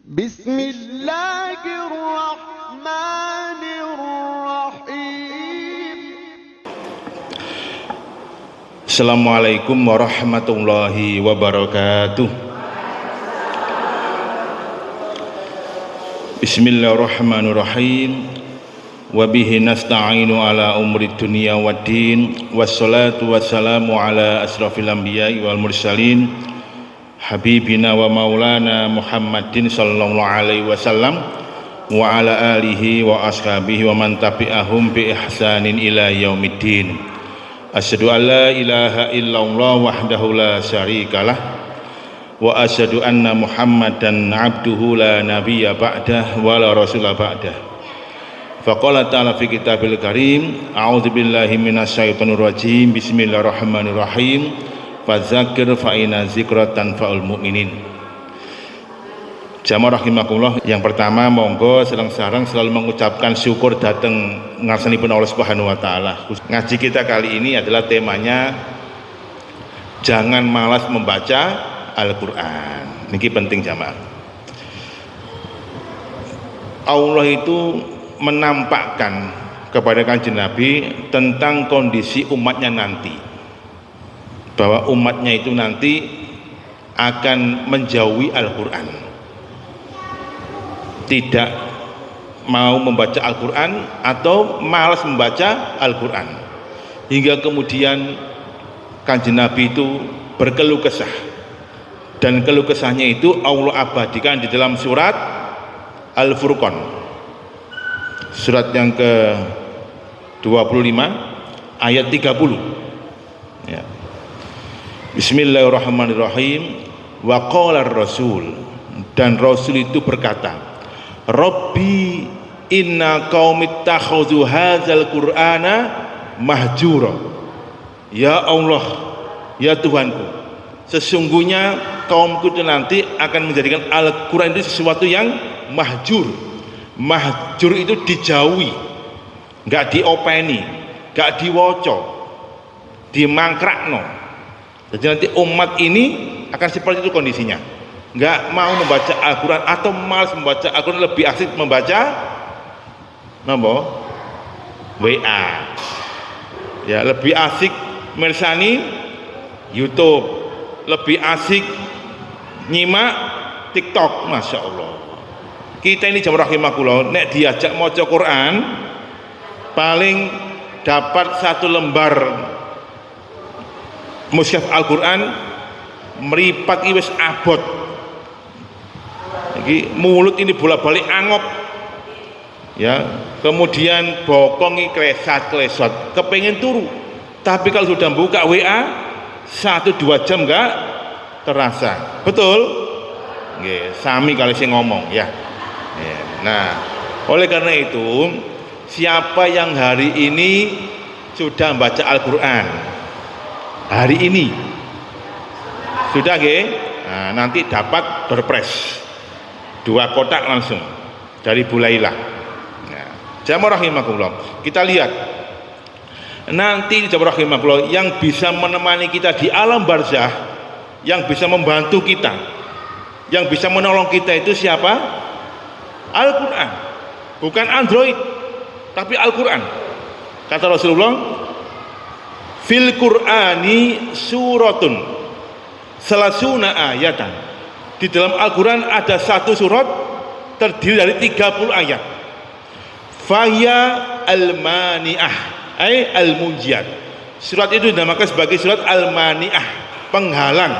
بسم الله الرحمن الرحيم. Assalamualaikum warahmatullahi wabarakatuh. Bismillahirrahmanirrahim. Wabihi nasta'inu ala umri dunia waddin. Wassalatu wassalamu ala asrafil anbiya'i wal mursalin, habibina wa maulana Muhammadin sallallahu alaihi wasallam wa ala alihi wa ashabihi wa man tabi'ahum bi ihsanin ila yaumiddin. Asyhadu an la ilaha illallah wahdahu la syarikalah wa asyhadu anna Muhammadan abduhu la nabiyya ba'dah wa la rasula ba'dah. Faqala ta'ala fi kitabil karim, a'udzu billahi minasyaitonir rajim, bismillahirrahmanirrahim. Fadzakir fa inna dzikra tanfa'ul mu'minin. Jamaah rahimakumullah, yang pertama monggo sareng-sareng selalu mengucapkan syukur datang ngarsanipun Allah Subhanahu wa taala. Ngaji kita kali ini adalah temanya jangan malas membaca Al-Qur'an. Niki penting jamaah. Allah itu menampakkan kepada Kanjeng Nabi tentang kondisi umatnya nanti, bahwa umatnya itu nanti akan menjauhi Al-Quran, tidak mau membaca Al-Quran atau malas membaca Al-Quran, hingga kemudian Kanjeng Nabi itu berkeluh kesah, dan keluh kesahnya itu Allah abadikan di dalam surat Al-Furqan, surat yang ke-25 ayat 30 ya. Bismillahirrahmanirrahim. Wa qala ar-rasul, dan Rasul itu berkata, Rabbi inna qaumi ittakhadhu hadzal qur'ana mahjura. Ya Allah, ya Tuhanku, sesungguhnya kaumku itu nanti akan menjadikan Al-Quran itu sesuatu yang mahjur. Mahjur itu dijauhi, enggak diopeni, enggak diwoco, dimangkrakno. Jadi nanti umat ini akan seperti itu kondisinya, nggak mau membaca Al-Quran atau malas membaca Al-Quran, lebih asik membaca WA ya, lebih asik mersani YouTube, lebih asik nyimak TikTok. Masya Allah, kita ini jamaah rahimakumullah, nek diajak maca Quran paling dapat satu lembar mushaf Al-Quran meripat iwis abot iki, mulut ini bolak-balik angop ya, kemudian bokongi klesat-klesot, kepengen turu, tapi kalau sudah buka WA 1-2 jam enggak terasa. Betul nggih, sami kali sing ngomong ya. Nah, oleh karena itu, siapa yang hari ini sudah baca Al-Quran hari ini sudah nah, nanti dapat doorpress 2 kotak langsung dari Bulailah. Nah, jamaah rahimakumullah, kita lihat nanti jamaah rahimakumullah, yang bisa menemani kita di alam barzah, yang bisa membantu kita, yang bisa menolong kita itu siapa? Al-Quran, bukan Android tapi Al-Quran. Kata Rasulullah, fil Qur'ani suratun salasuna ayatan, di dalam Al-Quran ada satu surat terdiri dari 30 ayat. Fahya al-mani'ah ay al-munjiyat. Surat itu dinamakan sebagai surat al-mani'ah, penghalang,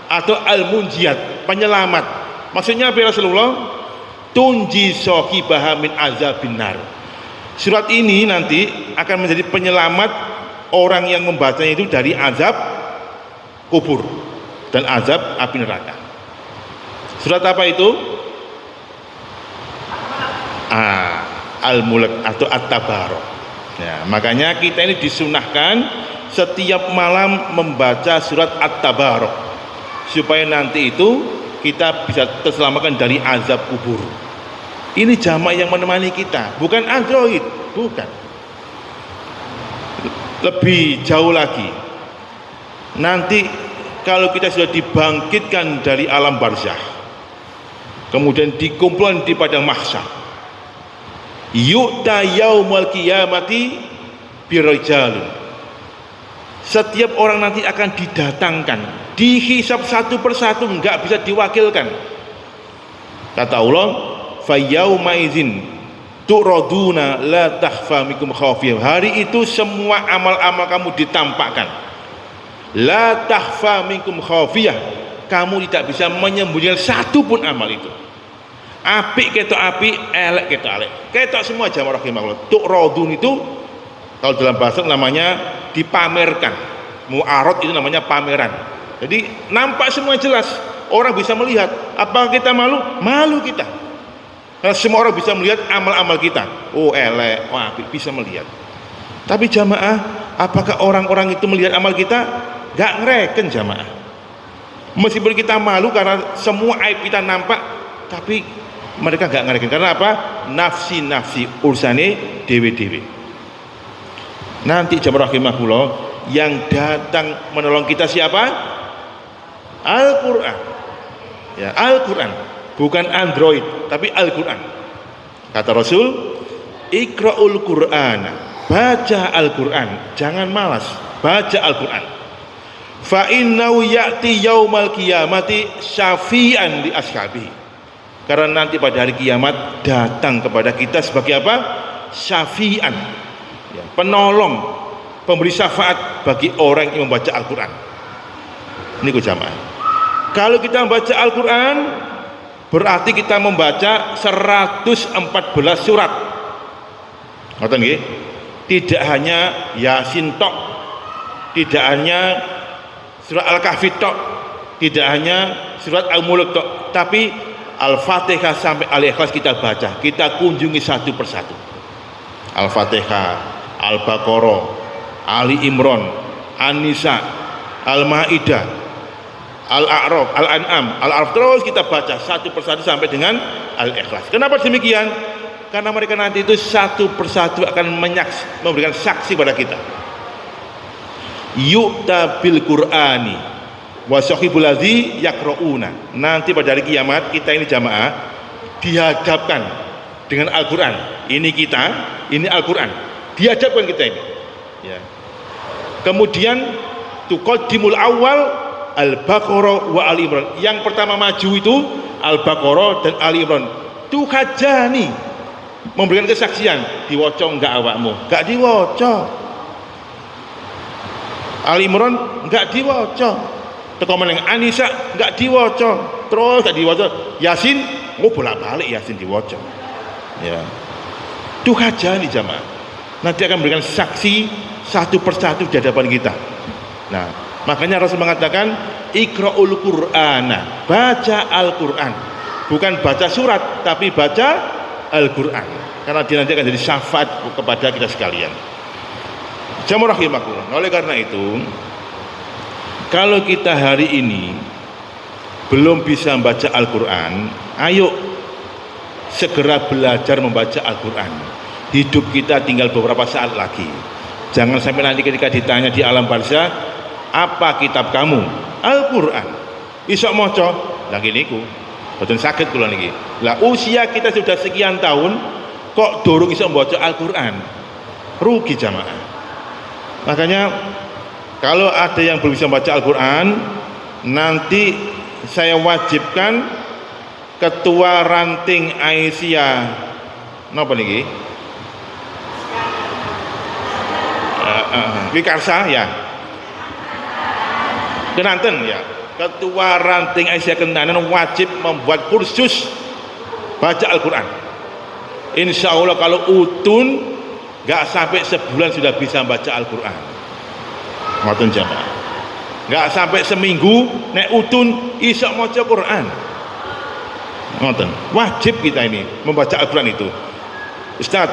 atau al-munjiyat, penyelamat. Maksudnya apa Rasulullah? Tunji sohibaha min azabin nar. Surat ini nanti akan menjadi penyelamat orang yang membacanya itu dari azab kubur dan azab api neraka. Surat apa itu? Al-Mulk atau At-Tabarok ya, makanya kita ini disunahkan setiap malam membaca surat At-Tabarok, supaya nanti itu kita bisa terselamatkan dari azab kubur. Ini jamaah yang menemani kita, bukan Android, bukan. Lebih jauh lagi, nanti kalau kita sudah dibangkitkan dari alam barzah, kemudian dikumpulkan di padang mahsyar. Yu'ta yaumal qiyamati birijalun. Setiap orang nanti akan didatangkan, dihisab satu persatu, enggak bisa diwakilkan. Kata Allah, fa yauma idzin turaduna la takhfa minkum khafiyah. Hari itu semua amal-amal kamu ditampakkan. La takhfa minkum khafiyah. Kamu tidak bisa menyembunyikan satu pun amal itu. Apik ketok apik, elek ketok elek. Ketok semua jamaah rahimahullah. Turadun itu kalau dalam bahasa namanya dipamerkan. Mu'arad itu namanya pameran. Jadi nampak semua jelas. Orang bisa melihat. Apakah kita malu? Malu kita. Karena semua orang bisa melihat amal-amal kita. Oh elek, oh apik, bisa melihat. Tapi jamaah, apakah orang-orang itu melihat amal kita? Gak ngereken jamaah. Meskipun kita malu karena semua aib kita nampak, tapi mereka gak ngereken. Karena apa? Nafsi-nafsi ursane dewe-dewe. Nanti jamaah rahimahullah, yang datang menolong kita siapa? Al-Quran. Ya, Al-Quran, bukan Android, tapi Al-Quran. Kata Rasul, Iqra'ul Qur'an, baca Al-Quran, jangan malas, baca Al-Quran. Fa innahu ya'ti yaumal qiyamati syafi'an li ashabi. Karena nanti pada hari kiamat datang kepada kita sebagai apa? Syafi'an, ya, penolong, pemberi syafaat bagi orang yang membaca Al-Quran. Ini jamaah. Kalau kita membaca Al-Quran, berarti kita membaca 114 surat. Ngerti nggih? Tidak hanya Yasin tok, tidak hanya surat Al-Kahfi tok, tidak hanya surat Al-Mulk tok, tapi Al-Fatihah sampai Al-Ikhlas kita baca, kita kunjungi satu persatu. Al-Fatihah, Al-Baqarah, Ali Imran, An-Nisa, Al-Maidah, Al-A'raf, Al-An'am, Al-Araf, terus kita baca satu persatu sampai dengan Al-Ikhlas. Kenapa demikian? Karena mereka nanti itu satu persatu akan memberikan saksi pada kita. Yu'ta bil Qur'ani wa sahibul ladzi yaqra'una. Nanti pada hari kiamat kita ini jamaah dihadapkan dengan Al-Qur'an. Ini kita, ini Al-Qur'an. Dihadapkan kita ini. Ya. Kemudian tuqaddimul awal Al-Baqarah wa Ali Imran. Yang pertama maju itu Al-Baqarah dan Ali Imran. Tuhajani, memberikan kesaksian. Diwaca enggak awakmu? Enggak diwaca. Ali Imran enggak diwaca. Teko meneng An-Nisa enggak diwaca. Terus enggak diwaca. Yasin, oh bolak-balik Yasin diwaca. Ya. Tuhajani jamaah. Nanti akan memberikan saksi satu persatu di hadapan kita. Nah, makanya Rasul mengatakan Iqra'ul Qur'ana, baca Al-Qur'an. Bukan baca surat, tapi baca Al-Qur'an. Karena dia nanti akan jadi syafaat kepada kita sekalian. Jamaah rahimakumullah. Oleh karena itu, kalau kita hari ini belum bisa membaca Al-Qur'an, ayo segera belajar membaca Al-Qur'an. Hidup kita tinggal beberapa saat lagi. Jangan sampai nanti ketika ditanya di alam barzah, apa kitab kamu? Al-Qur'an. Isok maca, lagi niku. Boten saged kula niki. Lah usia kita sudah sekian tahun kok durung iso maca Al-Qur'an. Rugi jamaah. Makanya kalau ada yang belum bisa membaca Al-Qur'an, nanti saya wajibkan ketua ranting Aisyah napa niki? Wikarsa ya. Kenanten ya. Ketua ranting Aisyah Kenanan wajib membuat kursus baca Al-Qur'an. Insya Allah kalau utun gak sampai sebulan sudah bisa baca Al-Qur'an. Ngoten jamaah. Gak sampai seminggu nek utun iso maca Qur'an. Ngoten. Wajib kita ini membaca Al-Qur'an itu. Ustaz.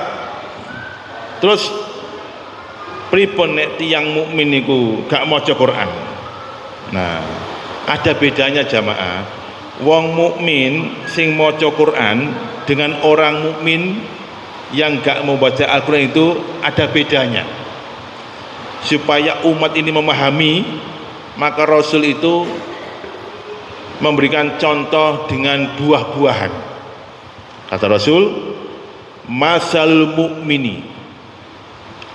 Terus pripun nek tiyang mukmin niku gak maca Qur'an? Nah, ada bedanya jamaah. Wong mukmin sing maca Qur'an dengan orang mukmin yang gak mau baca Al-Qur'an itu ada bedanya. Supaya umat ini memahami, maka Rasul itu memberikan contoh dengan buah-buahan. Kata Rasul, masal mu'mini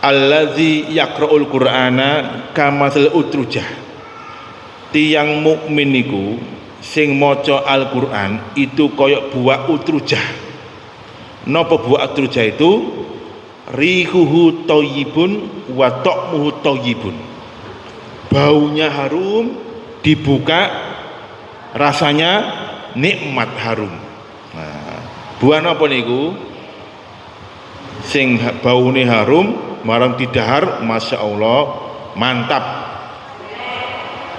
allazi yaqra'ul qur'ana kamasal utrujah. Tiang mukmin niku sing maca Al-Qur'an itu koyok buah utrujah. Napa buah utrujah itu? Rihuhu thayyibun wa ta'muhu thayyibun. Baunya harum, dibuka rasanya nikmat harum. Nah, buah napa niku? Sing baune harum, marang didahar, masya Allah, mantap.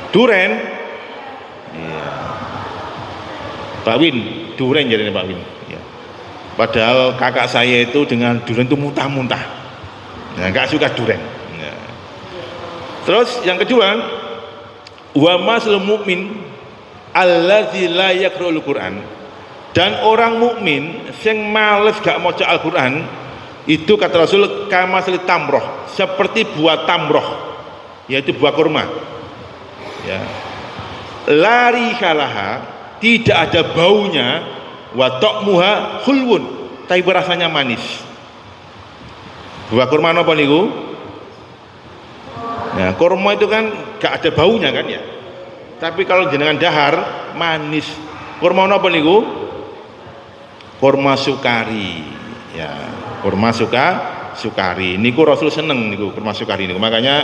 Duren, iya. Pak Win, duren jadinya Pak Win. Ya. Padahal kakak saya itu dengan duren itu muntah-muntah, nggak suka duren. Ya. Terus yang kedua, wa maslul mu'min allazi la yaqra'ul Qur'an. Dan orang mukmin sing males gak maca Al-Qur'an itu kata Rasul kamasli tamroh, seperti buah tamroh, yaitu buah kurma. Ya. Lari kalaha, tidak ada baunya, wa ta'muha khulwun, tapi rasanya manis. Buah kurma apa niku? Ya, kurma itu kan gak ada baunya kan ya. Tapi kalau jenengan dahar manis. Kurma apa niku? Kurma sukari. Ya, kurma sukari. Niku Rasul seneng niku kurma sukari niku. Makanya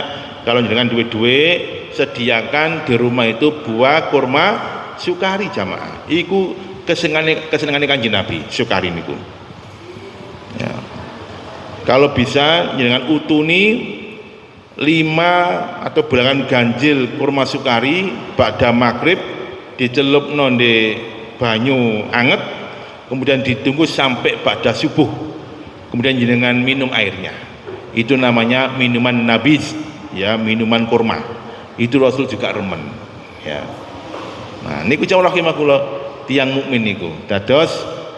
kalau jenengan duwe-duwe sediakan di rumah itu buah kurma sukari jamaah. Iku kesenengane Kanjeng Nabi, sukari niku. Ya. Kalau bisa jenengan utuni 5 atau bilangan ganjil kurma sukari ba'da maghrib dicelup nonde banyu anget, kemudian ditunggu sampai ba'da subuh, kemudian jenengan minum airnya. Itu namanya minuman nabis, ya, minuman kurma. Itu Rasul juga remen, ya. Nah, niku jauh rahimakumullah tiang mukmin niku. Dados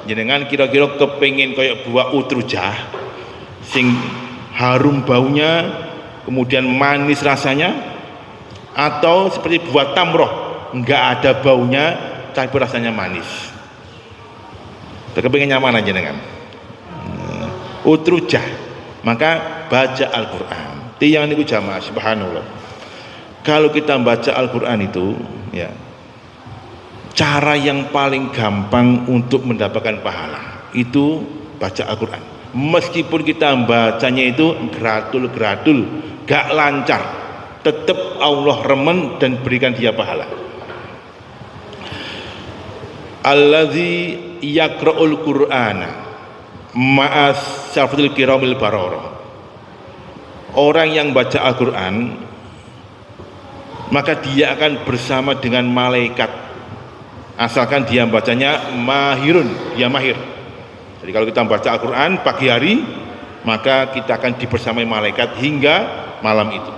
jenengan kira-kira kepengin kayak buah utrujah sing harum baunya, kemudian manis rasanya, atau seperti buah tamroh enggak ada baunya tapi rasanya manis. Kepengin nyaman aja dengan utrujah, maka baca Al-Qur'an. Tiang niku jamaah subhanallah. Kalau kita baca Al-Qur'an itu, ya, cara yang paling gampang untuk mendapatkan pahala itu baca Al-Qur'an. Meskipun kita bacanya itu gratul-gratul, gak lancar, tetap Allah remen dan berikan dia pahala. Allazi yaqra'ul Qur'ana ma'as syafil kiramil barara. Orang yang baca Al-Qur'an maka dia akan bersama dengan malaikat, asalkan dia bacanya mahirun, dia mahir. Jadi kalau kita baca Al-Qur'an pagi hari, maka kita akan dibersamai malaikat hingga malam itu.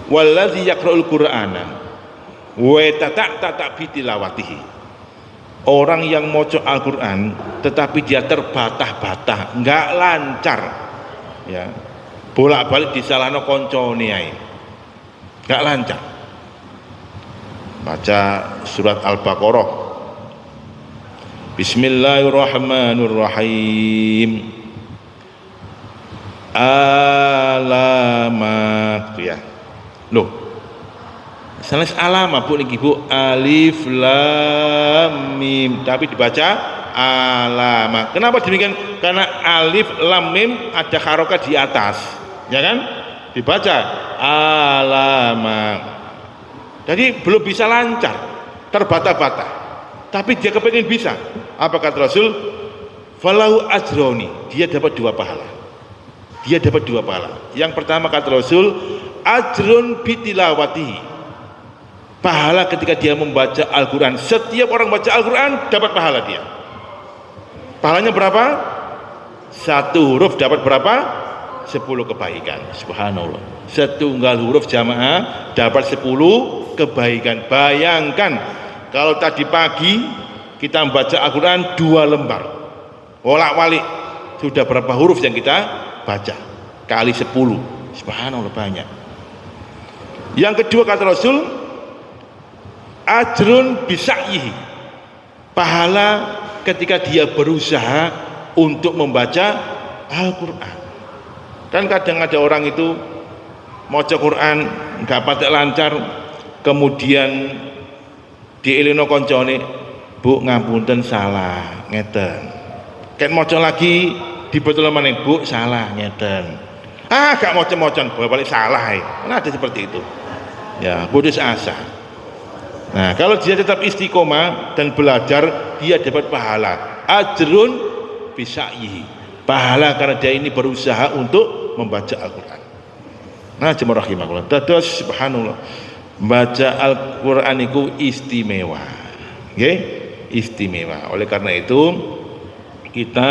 Wallazi yaqra'ul Qur'ana wa tata'ta bi tilawatihi. Orang yang maca Al-Qur'an tetapi dia terbata-bata, enggak lancar, ya, bolak-balik disalahno koncone ae, enggak lancar. Baca surat Al-Baqarah, Bismillahirrahmanirrahim, alamat, ya. Loh, sanes alama Bu niki Bu, alif lam mim, tapi dibaca alama. Kenapa demikian? Karena alif lam mim ada harokat di atas, ya kan? Dibaca alama. Jadi belum bisa lancar, terbata-bata. Tapi dia kepengen bisa. Apa kata Rasul? Falahu ajroni, dia dapat 2 pahala. Dia dapat 2 pahala. Yang pertama kata Rasul, ajrun bitilawatihi, pahala ketika dia membaca Al-Quran. Setiap orang baca Al-Quran dapat pahala dia. Pahalanya berapa? 1 huruf dapat berapa? 10 kebaikan. Subhanallah, setunggal huruf jamaah dapat 10 kebaikan. Bayangkan kalau tadi pagi kita membaca Al-Quran 2 lembar, wolak-walik sudah berapa huruf yang kita baca? Kali 10. Subhanallah, banyak. Yang kedua kata Rasul, ajrun bisa'yihi, pahala ketika dia berusaha untuk membaca Al-Quran. Kan kadang ada orang itu maca Quran nggak patek lancar, kemudian dielino koncone, Bu ngapunten salah ngeten, kan maca lagi dibetul maning, Bu salah ngeten, gak maca-macan balik salah. Kan ada seperti itu ya, putus asa. Nah, kalau dia tetap istiqomah dan belajar, dia dapat pahala ajrun bisa'yihi, pahala karena dia ini berusaha untuk membaca Al-Quran. Nah, jemaah rahimakumullah, dados subhanallah, baca Al-Quran itu istimewa, okay? Istimewa. Oleh karena itu kita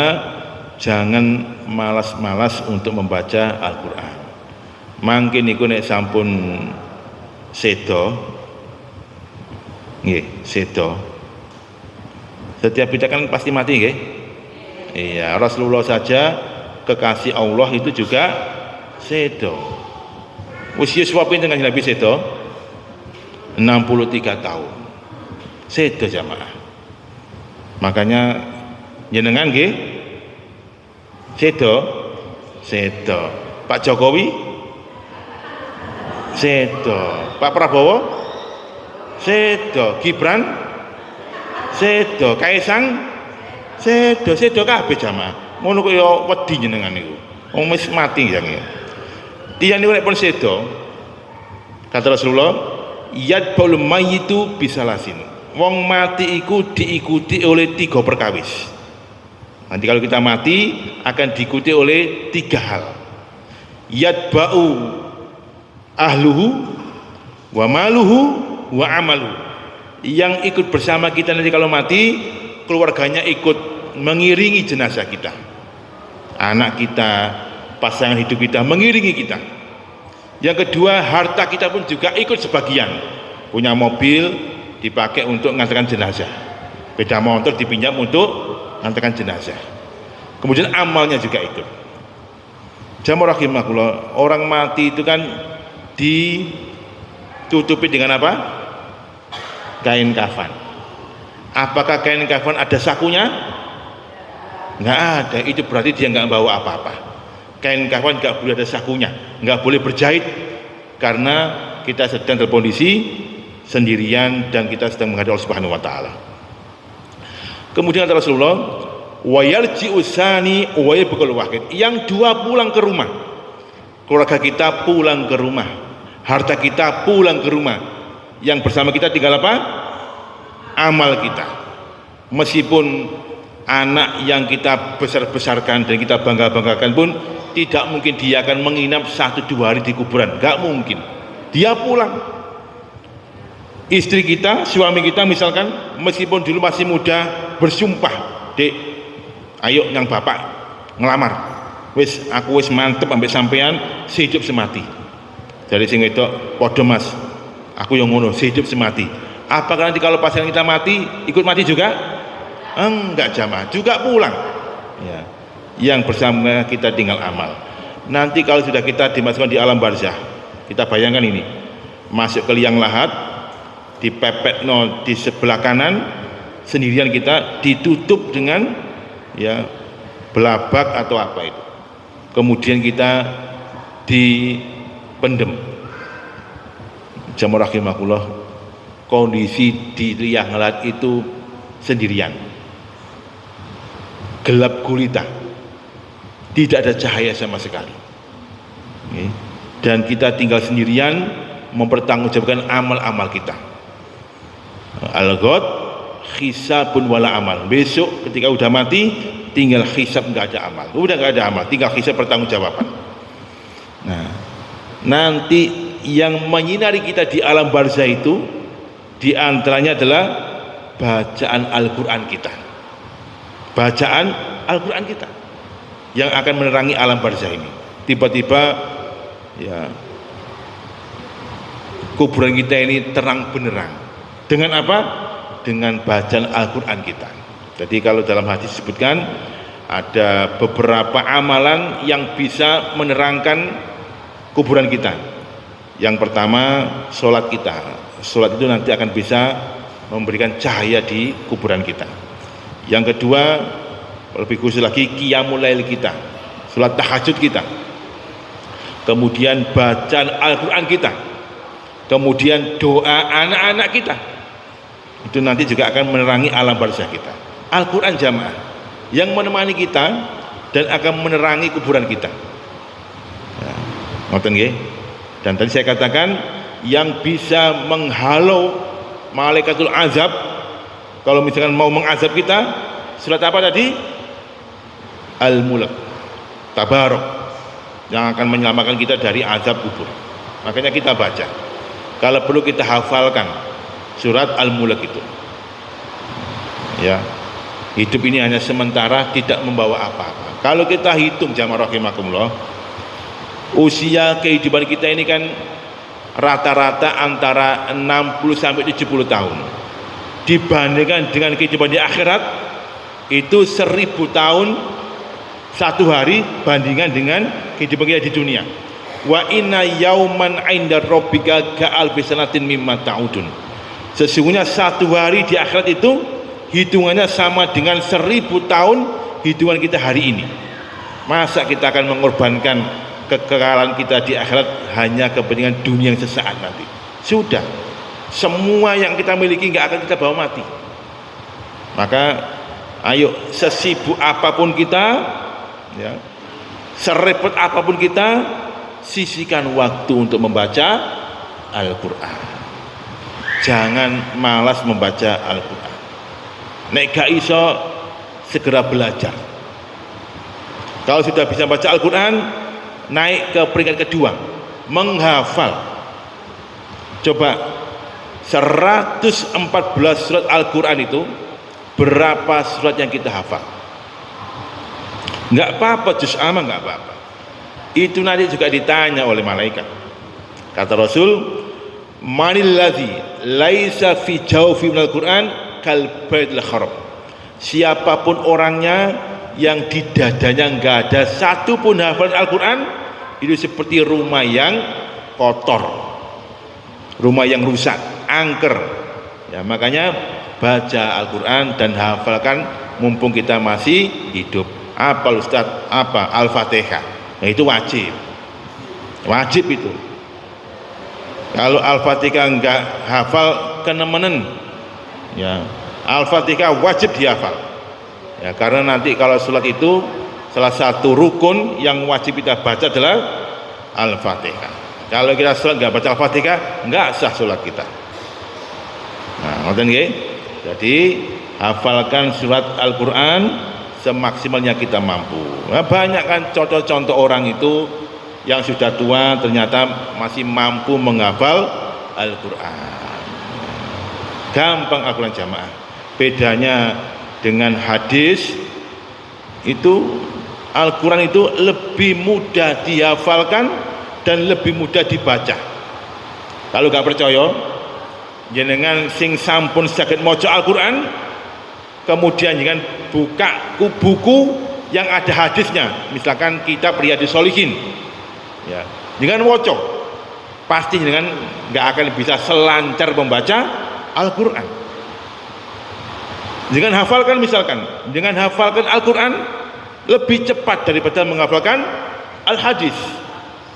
jangan malas-malas untuk membaca Al-Quran. Mangkin niku nek sampun sedo, nggih, sedo. Setiap kita kan pasti mati, nggih. Iya, Rasulullah saja kekasih Allah itu juga sedo. Usia suapin dengan Nabi sedo 63 tahun. Sedo jamaah. Makanya jenengan nggih sedo. Pak Jokowi sedo, Pak Prabowo sedo, Gibran sedo, Kaisang sedo kabeh jamaah. Ngono kaya wedi jenengan niku. Wong wis mati yang ya. Tiyang niku nek pun sedo, kata Rasulullah, yadbul mayyitu bisalasin. Wong mati iku diikuti oleh 3 perkawis. Nanti kalau kita mati akan diikuti oleh 3 hal. Yadba'u ahluhu wa maluhu wa amaluhu. Yang ikut bersama kita nanti kalau mati, keluarganya ikut mengiringi jenazah kita. Anak kita, pasangan hidup kita mengiringi kita. Yang kedua, harta kita pun juga ikut sebagian. Punya mobil dipakai untuk mengantarkan jenazah, beda motor dipinjam untuk mengantarkan jenazah. Kemudian amalnya juga ikut. Jamaah rahimakumullah, orang mati itu kan ditutupi dengan apa? Kain kafan. Apakah kain kafan ada sakunya? Nggak ada. Itu berarti dia nggak bawa apa-apa. Kain kafan nggak boleh ada sakunya, nggak boleh berjahit, karena kita sedang dalam kondisi sendirian dan kita sedang menghadap Allah Subhanahu wa taala. Kemudian kata Rasulullah, wa yarji'u tsani wa yabqul wahid. Yang 2 pulang ke rumah. Keluarga kita pulang ke rumah, harta kita pulang ke rumah. Yang bersama kita tinggal apa? Amal kita. Meskipun anak yang kita besar-besarkan dan kita bangga-banggakan pun tidak mungkin dia akan menginap 1-2 hari di kuburan, gak mungkin. Dia pulang. Istri kita, suami kita misalkan, meskipun dulu masih muda, bersumpah, Dek, ayo yang bapak ngelamar, wis aku wis mantep ambek sampean sehidup semati. Dari sing wedok, podo mas, aku yang ngono sehidup semati. Apakah nanti kalau pasangan kita mati ikut mati juga? Enggak jamaah, juga pulang ya. Yang bersama kita tinggal amal. Nanti kalau sudah kita dimasukkan di alam barzah, kita bayangkan ini, masuk ke liang lahat, dipepet di sebelah kanan, sendirian kita ditutup dengan ya belabak atau apa itu, kemudian kita dipendem. Jamaah rahimakumullah, kondisi di liang lahat itu sendirian, gelap gulita, tidak ada cahaya sama sekali, dan kita tinggal sendirian mempertanggungjawabkan amal-amal kita. Al-ghad hisabun wala amal. Besok ketika udah mati tinggal hisab, nggak ada amal, udah nggak ada amal, tinggal hisab pertanggungjawaban. Nah, nanti yang menyinari kita di alam barzah itu diantaranya adalah bacaan Al-Quran kita, bacaan Al-Quran kita yang akan menerangi alam barzah ini. Tiba-tiba ya kuburan kita ini terang benderang. Dengan apa? Dengan bacaan Al-Quran kita. Jadi kalau dalam hadis disebutkan ada beberapa amalan yang bisa menerangkan kuburan kita. Yang pertama, sholat kita. Sholat itu nanti akan bisa memberikan cahaya di kuburan kita. Yang kedua, lebih khusus lagi qiyamul lail kita, sholat tahajud kita, kemudian bacaan Al-Quran kita, kemudian doa anak-anak kita, itu nanti juga akan menerangi alam barzah kita. Al-Quran jamaah yang menemani kita dan akan menerangi kuburan kita. Ngoten nggih. Dan tadi saya katakan yang bisa menghalau malaikatul azab kalau misalkan mau mengazab kita, surat apa tadi? Al-Mulk, Tabarok, yang akan menyelamatkan kita dari azab kubur. Makanya kita baca. Kalau perlu kita hafalkan surat Al-Mulk itu. Ya. Hidup ini hanya sementara, tidak membawa apa-apa. Kalau kita hitung jamaah rahimakumullah, usia kehidupan kita ini kan rata-rata antara 60 sampai 70 tahun. Dibandingkan dengan kehidupan di akhirat, itu 1000 tahun satu hari bandingan dengan kehidupan kita di dunia. Wa inna yauman 'inda rabbika ka'alfi sanatin mimma ta'udun. Sesungguhnya satu hari di akhirat itu hitungannya sama dengan 1000 tahun hitungan kita hari ini. Masa kita akan mengorbankan kekekalan kita di akhirat hanya kepentingan dunia yang sesaat nanti? Sudah, semua yang kita miliki nggak akan kita bawa mati. Maka ayo, sesibuk apapun kita, ya, serepot apapun kita, sisihkan waktu untuk membaca Al-Quran. Jangan malas membaca Al-Quran. Nek gak iso, segera belajar. Kalau sudah bisa baca Al-Quran, naik ke peringkat kedua, menghafal. Coba 114 surat Al-Quran itu berapa surat yang kita hafal? Nggak apa-apa, juz amma nggak apa-apa. Itu nanti juga ditanya oleh malaikat. Kata Rasul, manil ladzi laisa fi jawfi minal Quran kal baitil haram. Siapapun orangnya yang di dadanya nggak ada satu pun hafalan Al-Quran, itu seperti rumah yang kotor, rumah yang rusak, angker. Ya, makanya baca Al-Quran dan hafalkan mumpung kita masih hidup. Apa Ustaz? Apa? Al-Fatihah. Nah, itu wajib. Wajib itu. Kalau Al-Fatihah enggak hafal, kenemenen. Ya, Al-Fatihah wajib dihafal. Ya, karena nanti kalau sholat itu salah satu rukun yang wajib kita baca adalah Al-Fatihah. Kalau kita sholat enggak baca Al-Fatihah, enggak sah sholat kita. Nah, ngoten nggih. Jadi hafalkan surat Al-Quran semaksimalnya kita mampu. Nah, banyak kan contoh-contoh orang itu yang sudah tua ternyata masih mampu menghafal Al-Quran. Gampang Al-Quran jamaah. Bedanya dengan hadis itu, Al-Quran itu lebih mudah dihafalkan dan lebih mudah dibaca. Kalau gak percaya, jenengan sing sampun saged maca Al-Quran, kemudian jangan buka buku yang ada hadisnya, misalkan kitab Riyadhus Shalihin, ya, jangan waca, pasti jangan nggak akan bisa selancar membaca Al-Quran. Jangan hafalkan, misalkan jangan hafalkan Al-Quran lebih cepat daripada menghafalkan Al-Hadis.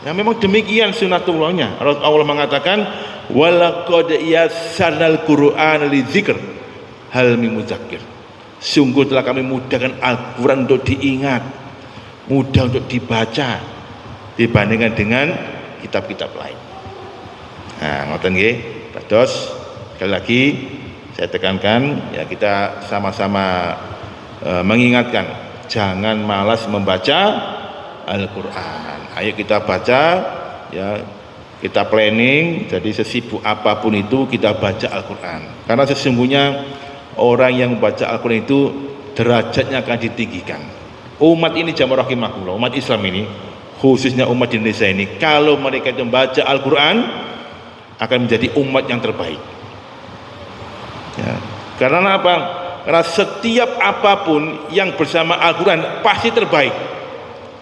Ya, memang demikian sunatullahnya. Allah mengatakan walaqad yassarnal Qur'ana lidzikr hal min mudzakir. Sungguh telah kami mudahkan Al-Quran untuk diingat, mudah untuk dibaca dibandingkan dengan kitab-kitab lain. Nah, ngoten nggih. Terus sekali lagi saya tekankan, ya, kita sama-sama mengingatkan, jangan malas membaca Al-Quran. Ayo kita baca, ya, kita planning. Jadi sesibuk apapun itu kita baca Al-Quran. Karena sesungguhnya orang yang membaca Al-Quran itu derajatnya akan ditinggikan. Umat ini jamaah rahimakumullah, umat Islam ini, khususnya umat di Indonesia ini, kalau mereka membaca Al-Quran akan menjadi umat yang terbaik. Ya. Karena apa? Karena setiap apapun yang bersama Al-Quran pasti terbaik.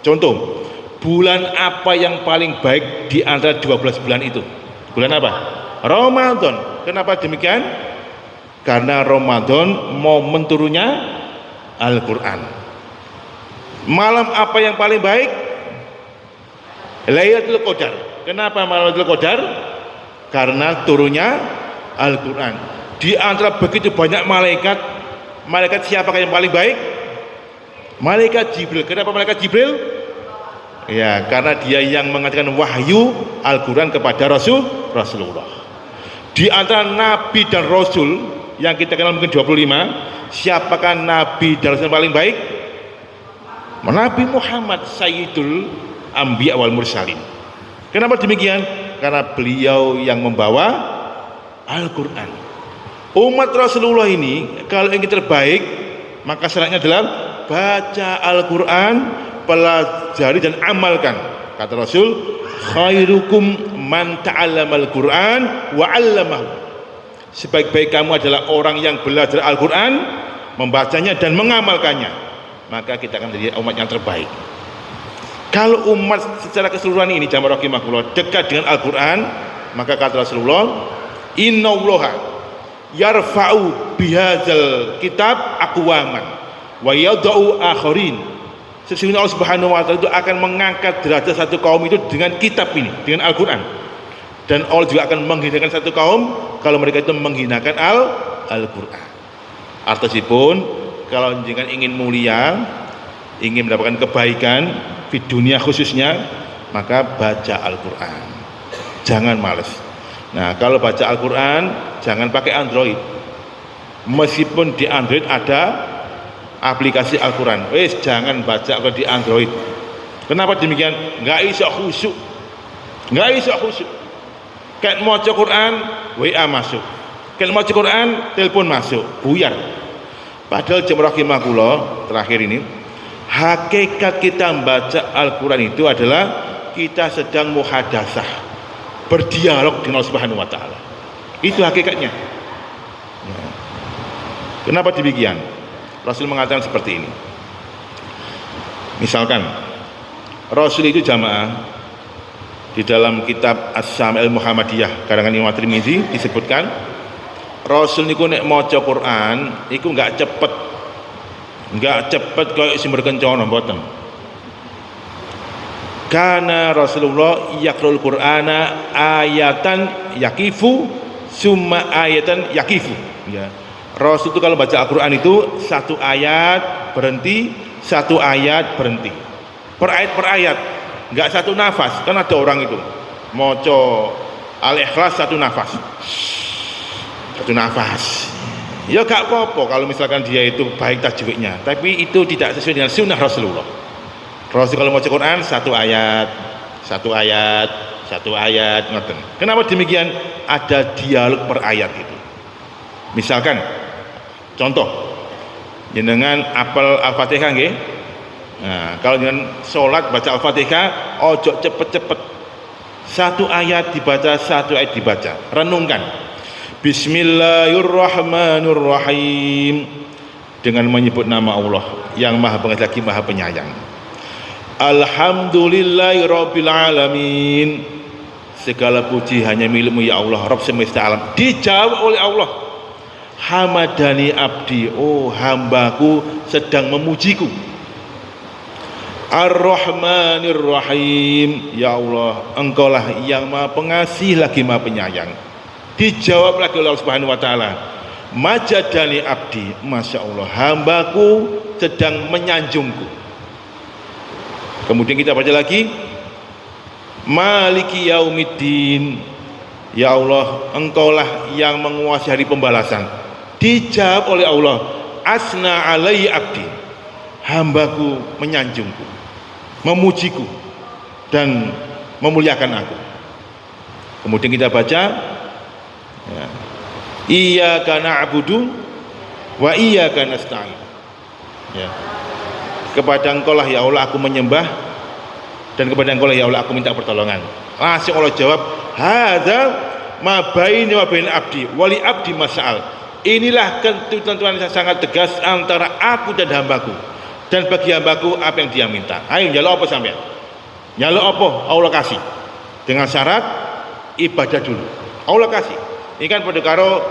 Contoh, bulan apa yang paling baik di antara 12 bulan itu? Bulan apa? Ramadan. Kenapa demikian? Karena Ramadan momen turunnya Al-Quran. Malam apa yang paling baik? Lailatul Qadar. Kenapa malam Lailatul Qadar? Karena turunnya Al-Quran. Di antara begitu banyak malaikat, malaikat siapakah yang paling baik? Malaikat Jibril. Kenapa malaikat Jibril? Ya, karena dia yang mengatakan wahyu Al-Quran kepada Rasulullah. Di antara nabi dan rasul yang kita kenal mungkin 25, siapakah nabi dan rasul yang paling baik? Nabi Muhammad Sayyidul Anbiya wal Mursalin. Kenapa demikian? Karena beliau yang membawa Al-Quran. Umat Rasulullah ini kalau ingin terbaik, maka syaratnya adalah baca Al-Quran, pelajari dan amalkan. Kata Rasul, khairukum man ta'allamal Quran wa 'allamahu. Sebaik-baik kamu adalah orang yang belajar Al-Quran, membacanya dan mengamalkannya. Maka kita akan menjadi umat yang terbaik. Kalau umat secara keseluruhan ini jamaah rahimakumullah dekat dengan Al-Quran, maka kata Rasulullah, innallaha yarfa'u bihadzal kitab aqwaman wa yada'u akharin. Sesungguhnya Allah Subhanahu wa taala itu akan mengangkat derajat satu kaum itu dengan kitab ini, dengan Al-Quran. Dan Allah juga akan menghinakan satu kaum kalau mereka itu menghinakan Al-Quran. Artinya kalau jenengan ingin mulia, ingin mendapatkan kebaikan di dunia khususnya, maka baca Al-Quran. Jangan males. Nah, kalau baca Al-Quran jangan pakai Android. Meskipun di Android ada aplikasi Al-Quran, jangan baca di Android. Kenapa demikian? Nggak iso khusyuk. Kayak mau Quran, WA masuk. Kayak mau Quran, telepon masuk, buyar. Padahal jemaah rahimakumullah, terakhir ini, hakikat kita membaca Al-Quran itu adalah kita sedang muhadasah, berdialog dengan Allah Subhanahu wa taala. Itu hakikatnya. Kenapa demikian? Rasul mengatakan seperti ini. Misalkan Rasul itu jamaah di dalam kitab As-Syamil Muhammadiyah karangan Imam Tirmizi disebutkan Rasul niku nek maca Quran iku enggak cepet kayak sumber kencana mboten. Karena Rasulullah yaqra'ul Qur'ana ayatan yakifu summa ayatan yakifu. Ya. Rasul itu kalau baca Al-Quran itu satu ayat berhenti, satu ayat berhenti. Per ayat, enggak satu nafas. Kan ada orang itu maca Al-Ikhlas satu nafas. Ya gak apa-apa kalau misalkan dia itu baik tajwidnya, tapi itu tidak sesuai dengan sunnah Rasulullah. Rasul kalau mau Quran satu ayat ngoten. Kenapa demikian? Ada dialog per ayat itu. Misalkan contoh jenengan apal Al-Fatihah nggih. Nah, kalau dengan sholat baca Al-Fatihah ojo cepet-cepet. Satu ayat dibaca, satu ayat dibaca. Renungkan. Bismillahirrahmanirrahim, dengan menyebut nama Allah yang Maha Pengasih lagi Maha Penyayang. Alhamdulillahirabbil alamin, segala puji hanya milikmu ya Allah, Rabb semesta alam. Dijawab oleh Allah, hamadani abdi, oh hambaku sedang memujiku. Ar-Rahmanir-Rahim, ya Allah engkaulah yang Maha Pengasih lagi Maha Penyayang. Dijawab lagi oleh Allah Subhanahu wa taala, majadani abdi, masya Allah hambaku sedang menyanjungku. Kemudian kita baca lagi, maliki yaumiddin, ya Allah engkaulah yang menguasai hari pembalasan. Dijawab oleh Allah, asna alai abdi, hambaku menyanjungku, memujiku dan memuliakan aku. Kemudian kita baca, ya, iyyaka na'budu wa iyyaka nasta'in. Ya. Kepada engkau lah ya Allah aku menyembah, dan kepada engkau lah ya Allah aku minta pertolongan. Langsung Allah jawab, hadza ma baini wa bain abdi wa li abdi mas'al. Inilah ketentuan yang sangat tegas antara aku dan hambaku, dan bagi hambaku apa yang dia minta. Ayo njaluk apa sampean? Njaluk apa Allah kasih, dengan syarat ibadah dulu. Allah kasih. Ini kan padha karo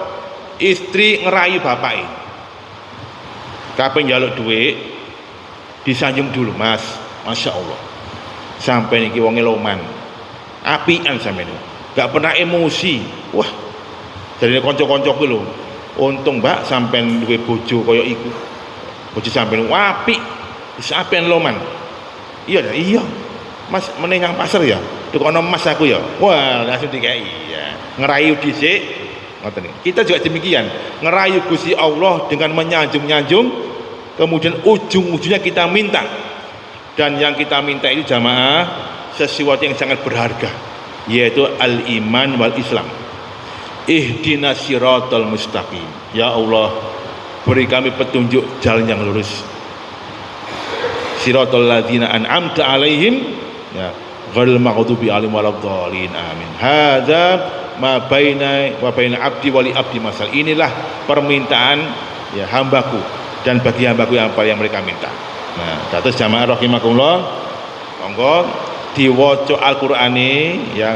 istri ngerayu bapak. Kabeh njaluk duit disanjung dulu, Mas. Masya Allah. Sampai niki wonge loman. Apian sampeyan. Gak pernah emosi. Wah. Dari kanca-kancaku lho. Untung Mbak sampean duwe bojo kaya iku. Bojo sampean apik. Wis apian loman. Iya dah, iya. Mas meneh nang pasar ya. Tukono emas aku ya. Wah, langsung dikai. Ya. Ngerayu dhisik. Ngoten iki. Kita juga demikian. Ngerayu Gusti Allah dengan menyanjung-nyanjung, kemudian ujung-ujungnya kita minta. Dan yang kita minta itu jamaah sesuatu yang sangat berharga, yaitu al-iman wal Islam. Ihdinas siratal mustaqim. Ya Allah, beri kami petunjuk jalan yang lurus. Siratal ladzina an'amta alaihim, ya, ghairil maghdubi alaihim waladdallin. Amin. Hadza ma baina wa baina abdi wali abdi masal. Inilah permintaan ya hambaku dan bagi hambaku yang apa yang mereka minta. Nah, terus jamaah rahimakumullah, monggo diwaca Al-Qur'ane ya,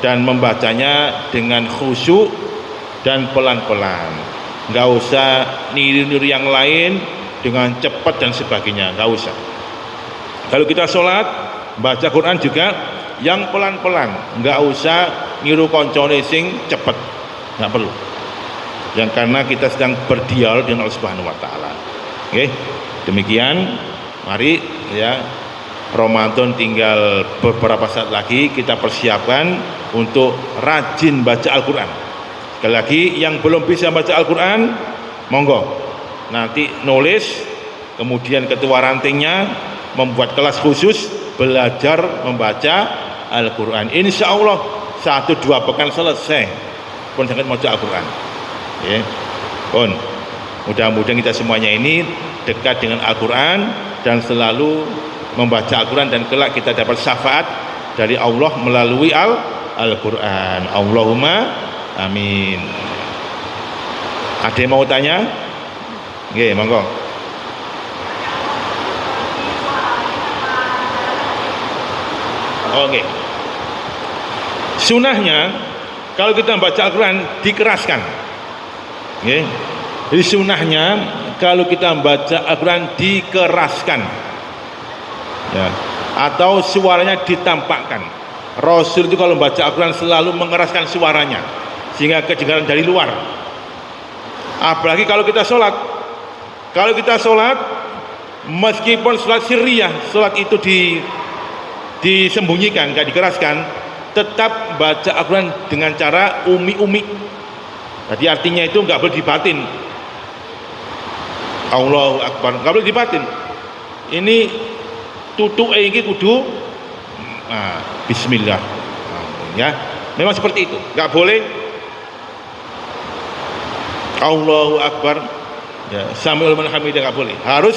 dan membacanya dengan khusyuk dan pelan-pelan. Enggak usah niru-niru yang lain dengan cepat dan sebagainya, enggak usah. Kalau kita sholat baca Quran juga yang pelan-pelan, enggak usah niru koncone sing cepet, enggak perlu. Yang karena kita sedang berdialog dengan Allah Subhanahu wa taala. Oke. Demikian, mari ya, Ramadan tinggal beberapa saat lagi, kita persiapkan untuk rajin baca Al-Quran. Sekali lagi, yang belum bisa baca Al-Quran, monggo nanti nulis, kemudian ketua rantingnya membuat kelas khusus belajar membaca Al-Quran. Insya Allah 1-2 pekan selesai pun sangat baca Al-Quran ya. Pun mudah-mudahan kita semuanya ini dekat dengan Al-Quran dan selalu membaca Al-Quran, dan kelak kita dapat syafaat dari Allah melalui Al-Quran. Allahumma amin. Ada yang mau tanya? Oke, monggo. Oke. Sunahnya kalau kita membaca Al-Quran dikeraskan. Oke. Jadi sunahnya kalau kita membaca Al-Quran dikeraskan ya, atau suaranya ditampakkan. Rasul itu kalau membaca Al-Quran selalu mengeraskan suaranya sehingga kedengaran dari luar. Apalagi kalau kita sholat. Kalau kita sholat, meskipun sholat sirriyah, sholat itu disembunyikan, gak dikeraskan, tetap baca Al-Quran dengan cara umi-umi. Jadi artinya itu gak boleh dibatin. Allahu Akbar, gak boleh dibatin. Ini tutup ini kudu bismillah ya, memang seperti itu, gak boleh Allahu Akbar ya, Sami'ul liman hamidah, gak boleh, harus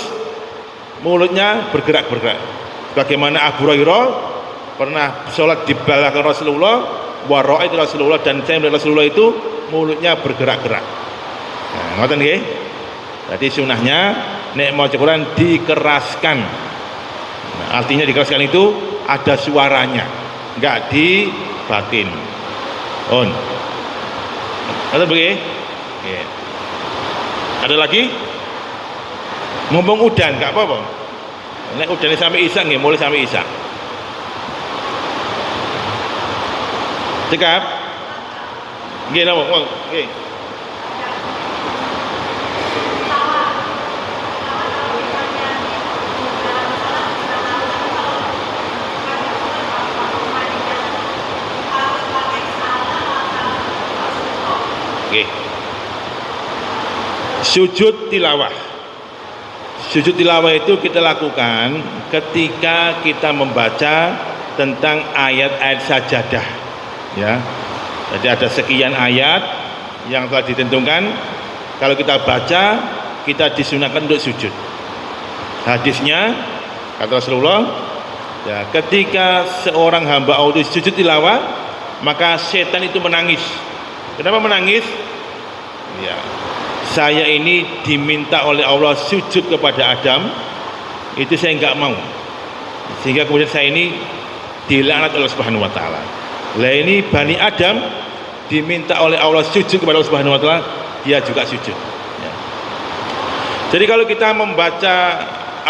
mulutnya bergerak-gerak. Bagaimana Abu Hurairah pernah sholat di belakang Rasulullah, wa ra'aitu Rasulullah, dan saya melihat Rasulullah itu mulutnya bergerak-gerak. Nah, ngoten nggih. Jadi sunahnya nek maca Quran dikeraskan. Nah, artinya dikeraskan itu ada suaranya, enggak dibatin. On. Ada begini? Oke. Ada lagi? Ngomong udan enggak apa-apa. Nek udane sampai isya nggih, mulai sampai isya. Cekap. Nggih napa? Nggih. Oke. Sujud tilawah. Sujud tilawah itu kita lakukan ketika kita membaca tentang ayat-ayat sajadah. Ya. Jadi ada sekian ayat yang telah ditentukan. Kalau kita baca, kita disunahkan untuk sujud. Hadisnya kata Rasulullah, ya, ketika seorang hamba Allah sujud tilawah, maka setan itu menangis. Kenapa menangis? Ya, saya ini diminta oleh Allah sujud kepada Adam, itu saya enggak mau, sehingga kemudian saya ini dilaknat oleh Subhanahu wa taala. Lah ini Bani Adam diminta oleh Allah sujud kepada Allah Subhanahu wa taala, dia juga sujud. Ya. Jadi kalau kita membaca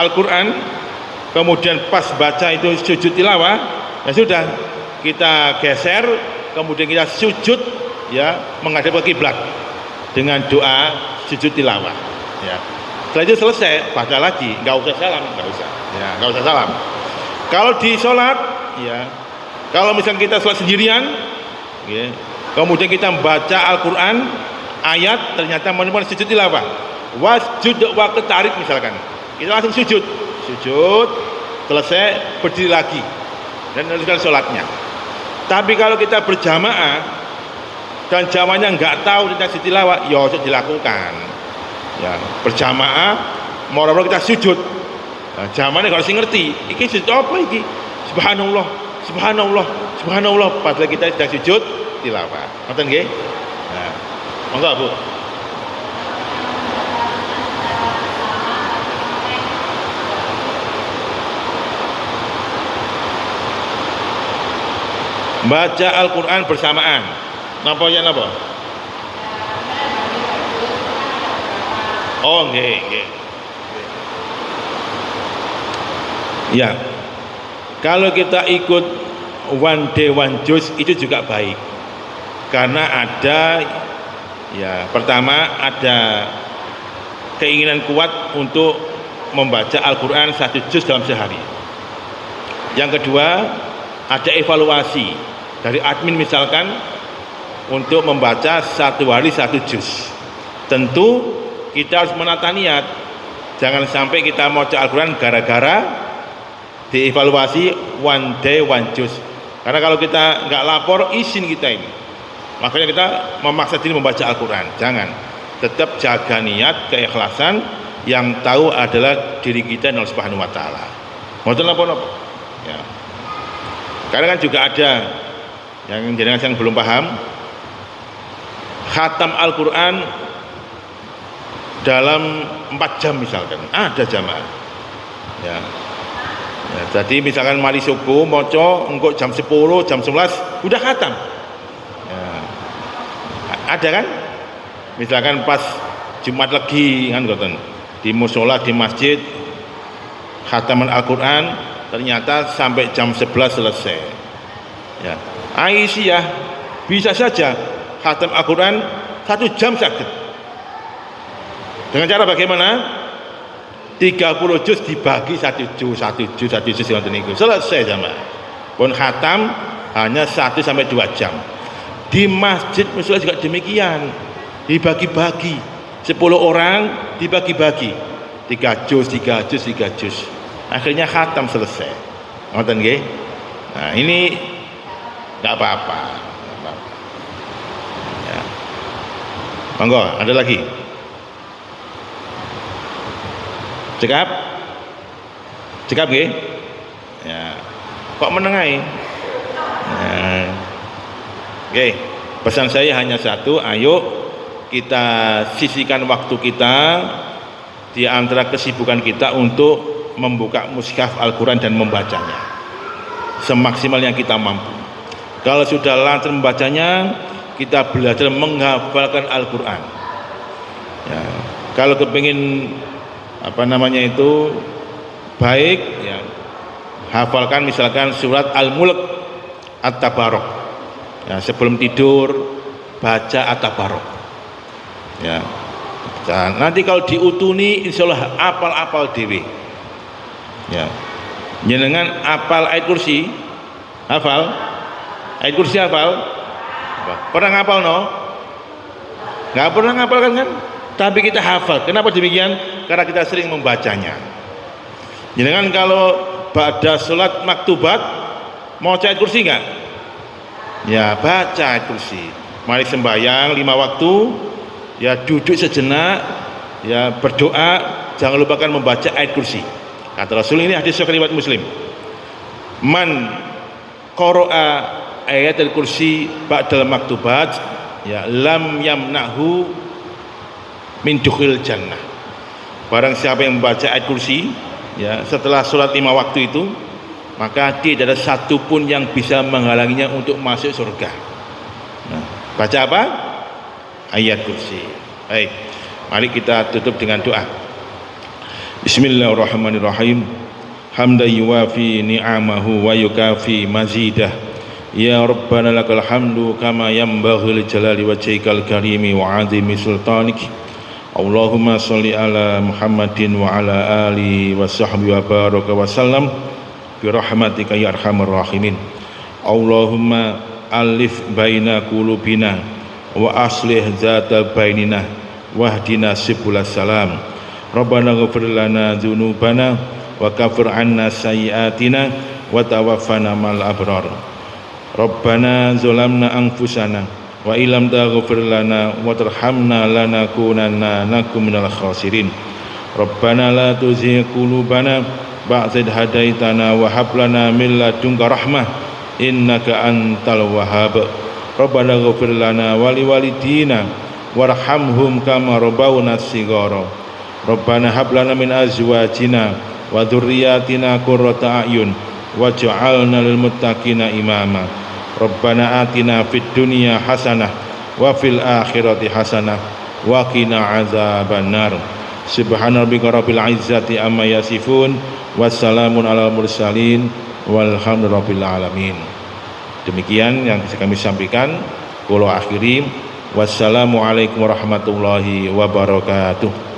Al-Qur'an kemudian pas baca itu sujud tilawah, ya sudah, kita geser kemudian kita sujud ya menghadap ke kiblat dengan doa sujud tilawah. Ya. Setelah itu selesai, baca lagi, nggak usah salam, nggak usah. Ya, nggak usah salam. Kalau di sholat, ya, kalau misalnya kita sholat sendirian, ya, kemudian kita membaca Al-Quran, ayat ternyata menemukan sujud tilawah, wasjud wa ketarib misalkan, kita langsung sujud, selesai berdiri lagi dan melanjutkan sholatnya. Tapi kalau kita berjamaah dan jamaahnya nggak tahu tentang sujud tilawah, ya harus dilakukan. Ya, berjamaah, moro-moro kita sujud. Nah, jamaahnya kalau sih ngerti, iki sujud apa iki? Subhanallah, subhanallah, subhanallah. Padahal kita sedang sujud tilawah. Ngerti nggih? Nah, monggo Bu. Baca Al-Quran bersamaan. Napa ya napa? Oh nggih. Ya. Kalau kita ikut one day one juz itu juga baik. Karena ada ya, pertama ada keinginan kuat untuk membaca Al-Quran 1 juz dalam sehari. Yang kedua, ada evaluasi dari admin misalkan untuk membaca 1 hari 1 juz. Tentu kita harus menata niat, jangan sampai kita mau baca Al-Quran gara-gara dievaluasi one day one juz. Karena kalau kita nggak lapor, izin kita ini, makanya kita memaksa diri membaca Al-Quran. Jangan, tetap jaga niat, keikhlasan, yang tahu adalah diri kita dan Allah Subhanahu wa taala. Ngoten napa? Ya. Karena kan juga ada yang jenengan belum paham, khatam Al-Quran dalam 4 jam misalkan, ada jamaah. Ya. Ya, jadi misalkan mari subuh moco engko jam 10, jam 11 udah khatam. Ya. Ada kan? Misalkan pas Jumat Legi kan ngoten, di mushola di masjid khataman Al-Quran ternyata sampai jam 11 selesai. Ya. Aisyah bisa saja khatam Al-Quran 1 jam sakit. Dengan cara bagaimana? 30 juz dibagi 1 juz selesai jamaah. Pun khatam hanya 1 sampai 2 jam. Di masjid musola juga demikian. Dibagi-bagi 10 orang dibagi-bagi 3 juz. Akhirnya khatam selesai. Ngoten nggih? Nah, ini enggak apa-apa. Ya. Monggo, ada lagi? Cekap nggih? Ya. Kok menengai? Nah. Oke, pesan saya hanya satu, ayo kita sisihkan waktu kita di antara kesibukan kita untuk membuka mushaf Al-Quran dan membacanya semaksimal yang kita mampu. Kalau sudah lancar membacanya, kita belajar menghafalkan Al-Quran. Ya. Kalau kepingin baik ya, hafalkan misalkan surat Al-Mulk At-Tabarok ya, sebelum tidur baca At-Tabarok ya. Dan nanti kalau diutuni insyaallah apal dewe ya. Jenengan apal ayat kursi, hafal ayat kursi, hafal pernah ngapal no? Nggak pernah ngapal kan? Tapi kita hafal. Kenapa demikian? Karena kita sering membacanya. Jangan kalau pada sholat maktubat mau ayat kursi enggak? Ya baca ayat kursi. Mari sembahyang 5 waktu, ya duduk sejenak, ya berdoa, jangan lupakan membaca ayat kursi. Kata Rasul, ini hadis riwayat Muslim. Man qara'a ayatul kursi ba'dal maktubat, ya lam yamnahu min dukhil jannah. Barang siapa yang membaca ayat kursi ya setelah sholat 5 waktu itu, maka tidak ada satupun yang bisa menghalanginya untuk masuk surga. Nah, Baca apa? Ayat kursi. Baik, mari kita tutup dengan doa. Bismillahirrahmanirrahim. Hamdan yuwafi ni'amahu wa yukafi mazidah. Ya Rabbana lakal hamdu kama yanbaghi li jalali wajhikal karimi wa 'azimi sultanik. Allahumma sholli ala Muhammadin wa ala ali wa sahbihi wa baraka wa sallam bi rahmatika ya arhamar rahimin. Allahumma alif baina qulubina wa aslih zata bainina wahdina sibulas salam. Rabbana ighfir lana dzunubana wa kafir 'anna sayyi'atina wa tawaffana ma'al abrar. Rabbana zalamna anfusana wa illam taghfir lana wa tarhamna lanakunanna minal khasirin. Rabbana la tuzigh qulubana ba'da idh hadaitana wa hab lana min ladunka rahmah innaka antal wahhab. Rabbana ighfir lana wa liwalidina warhamhum kama rabbawna shighara. Rabbana hab lana min azwajina wa dzurriyyatina qurrata a'yun waj'alna lil muttaqina imama. Rabbana atina fid dunya hasanah wa fil akhirati hasanah wa qina azabannar. Subhana rabbika rabbil izzati amma yasifun wassalamun alal mursalin walhamdulillahi alamin. Demikian yang bisa kami sampaikan. Qul akhiri wassalamu alaikum warahmatullahi wabarakatuh.